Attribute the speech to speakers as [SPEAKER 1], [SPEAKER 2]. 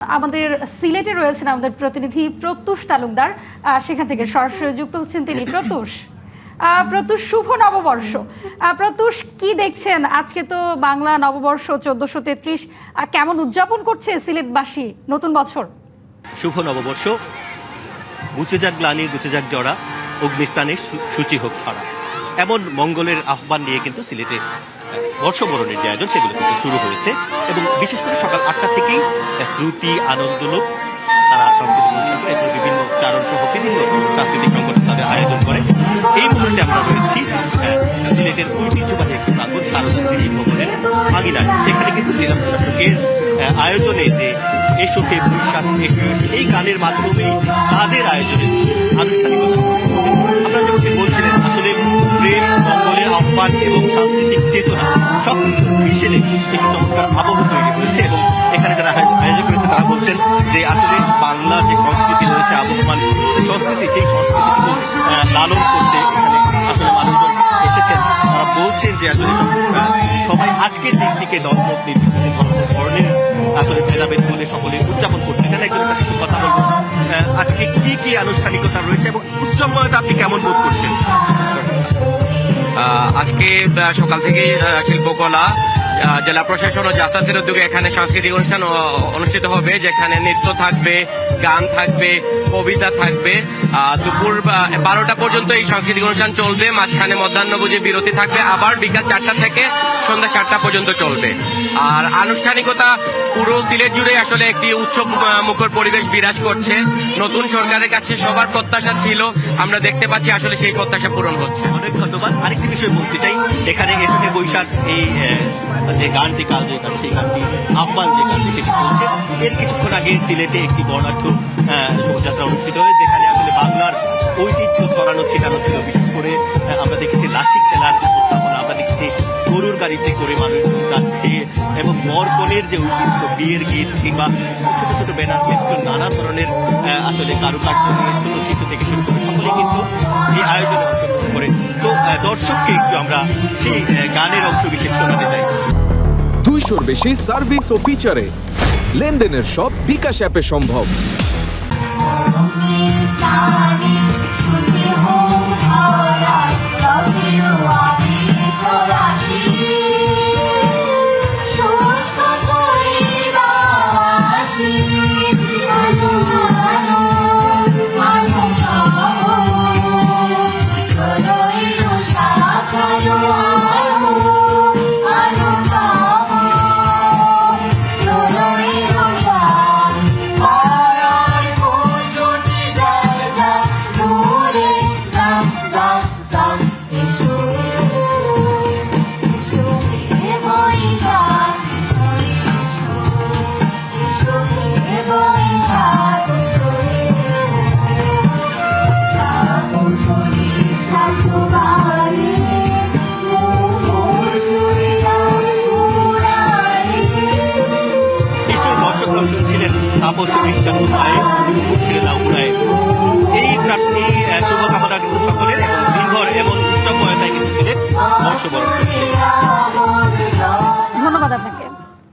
[SPEAKER 1] আমাদের সিলেটে রয়েছেন আমাদের প্রতিনিধি প্রত্যুষ তালুকদার, সেখান থেকে সরাসরি যুক্ত হচ্ছেন তিনি। প্রত্যুষ শুভ নববর্ষ। প্রত্যুষ, কি দেখছেন আজকে? তো বাংলা নববর্ষ 1433, কেমন উদযাপন করছে সিলেটবাসী নতুন বছর?
[SPEAKER 2] শুভ নববর্ষ। গুছে যাক গ্লানি, গুছে যাক জড়া, অগ্নিস্থানে সূচি হোক ধরা, এমন মঙ্গলের আহ্বান নিয়ে কিন্তু সিলেটে বর্ষবরণের যে আয়োজন সেগুলো কিন্তু শুরু হয়েছে। এবং বিশেষ করে সকাল 8টা থেকেই শ্রুতি আনন্দলোক তারা সাংস্কৃতিক অনুষ্ঠান করে, এছাড়া বিভিন্ন চারণ সহ বিভিন্ন সাংস্কৃতিক সংগঠন তাদের আয়োজন করে। এই মুহূর্তে আমরা রয়েছি সিলেটের ঐতিহ্যবাহী একটি প্রাঙ্গণ শারদা স্মৃতি ভবনের আঙিনায়। এখানে কিন্তু জেলা প্রশাসকের আয়োজনে যে এসো হে বৈশাখ এসো এসো, এই গানের মাধ্যমে তাদের আয়োজনে আনুষ্ঠানিকতা হচ্ছে। আপনারা যেমনটি বলছিলেন, আসলে প্রেম, মঙ্গলের আহ্বান এবং সাংস্কৃতিক চেতনা সবকিছু মিশেলে একটি চমৎকার আবহ তৈরি হয়েছে। এবং এখানে যারা আয়োজন করেছে তারা বলছেন যে আসলে বাংলার যে সংস্কৃতি রয়েছে, আবহমান সংস্কৃতি, সেই সংস্কৃতিকে লালন করতে এখানে আসলে মানুষজন এসেছেন। তারা বলছেন যে আসলে সবাই আজকের দিনটিকে ধর্ম নির্বিশেষে ধর্ম বর্ণের আসলে ভেদাভেদ বলে সকলে উদযাপন করতে। এখানে একজনের সাথে একটু কথা বলবো। আজকে কি কি আনুষ্ঠানিকতা রয়েছে এবং উৎসবময়তা আপনি কেমন বোধ করছেন?
[SPEAKER 3] আজকে সকাল থেকে শিল্পকলা জেলা প্রশাসন ও জাসাসের উদ্যোগে এখানে সাংস্কৃতিক অনুষ্ঠান অনুষ্ঠিত হবে, যেখানে নৃত্য থাকবে, গান থাকবে, কবিতা থাকবে। দুপুর 12টা পর্যন্ত এই সাংস্কৃতিক অনুষ্ঠান চলবে। মাঝখানে মধ্যাহ্নভোজে বিরতি থাকবে, আবার বিকাল 4টা থেকে সন্ধ্যা 7টা পর্যন্ত চলবে। আর আনুষ্ঠানিকতা পুরো সিলেট জুড়ে আসলে একটি উৎসব মুখর পরিবেশ বিরাজ করছে। নতুন সরকারের কাছে সবার প্রত্যাশা ছিল, আমরা দেখতে পাচ্ছি আসলে সেই প্রত্যাশা পূরণ হচ্ছে।
[SPEAKER 2] অনেক ধন্যবাদ। আরেকটি বিষয় বলতে চাই, এখানে এসো হে বৈশাখ এই যে গানটি, কাল যে গান, সেই গানটি আহ্বান যে গানটি সেটি চলছে। এর কিছুক্ষণ আগে সিলেটে একটি বর্ণাঢ্য শোভাযাত্রা অনুষ্ঠিত হয়, যেখানে আসলে বাংলার ঐতিহ্য ছড়ানো ছিটানো ছিল। বিশেষ করে আমরা দেখেছি লাঠি খেলার উপস্থাপনা, আমরা দেখেছি গরুর গাড়িতে করে মানুষজন যাচ্ছে, এবং বরকনের যে ঐতিহ্য, বিয়ের গীত কিংবা ছোট ছোট ব্যানার ফেস্টুন, নানা ধরনের আসলে কারুকার্য নিয়ে ছোট শিশু থেকে শুরু করে সকলেই কিন্তু এই আয়োজনে অংশগ্রহণ করে। তো দর্শককে একটু আমরা সেই গানের অংশ বিশেষ শোনাতে চাই।
[SPEAKER 4] 200-র বেশি সার্ভিস ও ফিচারে লেনদেনের সব বিকাশ অ্যাপে সম্ভব।
[SPEAKER 2] শুনছিলেন তাপস বিশ্বাস